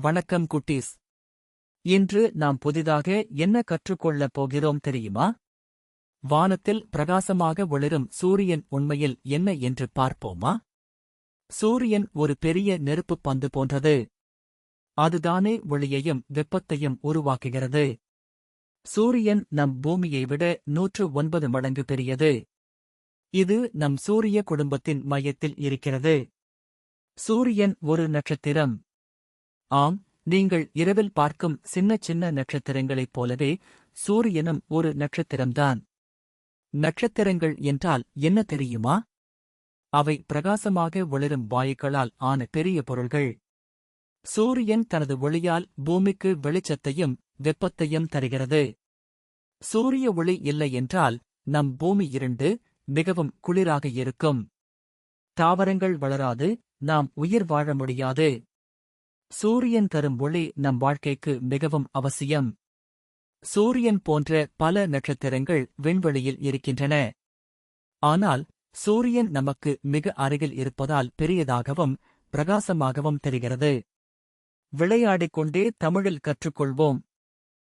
வணக்கம் குட்டீஸ். இன்று நாம் புதிதாக என்ன கற்றுக்கொள்ளப் போகிறோம் தெரியுமா? வானத்தில் பிரகாசமாக ஒளிரும் சூரியன் உண்மையில் என்ன என்று பார்ப்போமா? சூரியன் ஒரு பெரிய நெருப்புப் பந்து போன்றது. அதுதானே ஒளியையும் வெப்பத்தையும் உருவாக்குகிறது. சூரியன் நம் பூமியை விட 109 மடங்கு பெரியது. இது நம் சூரிய குடும்பத்தின் மையத்தில் இருக்கிறது. சூரியன் ஒரு நட்சத்திரம். ஆம், நீங்கள் இரவில் பார்க்கும் சின்ன சின்ன நட்சத்திரங்களைப் போலவே சூரியனும் ஒரு நட்சத்திரம்தான். நட்சத்திரங்கள் என்றால் என்ன தெரியுமா? அவை பிரகாசமாக ஒளிரும் வாயுக்களால் ஆன பெரிய பொருள்கள். சூரியன் தனது ஒளியால் பூமிக்கு வெளிச்சத்தையும் வெப்பத்தையும் தருகிறது. சூரிய ஒளி இல்லை என்றால் நம் பூமி இருண்டு மிகவும் குளிராக இருக்கும். தாவரங்கள் வளராது, நாம் உயிர் வாழ முடியாது. சூரியன் தரும் ஒளி நம் வாழ்க்கைக்கு மிகவும் அவசியம். சூரியன் போன்ற பல நட்சத்திரங்கள் விண்வெளியில் இருக்கின்றன. ஆனால் சூரியன் நமக்கு மிக அருகில் இருப்பதால் பெரியதாகவும் பிரகாசமாகவும் தெரிகிறது. விளையாடிக் கொண்டே தமிழில் கற்றுக்கொள்வோம்.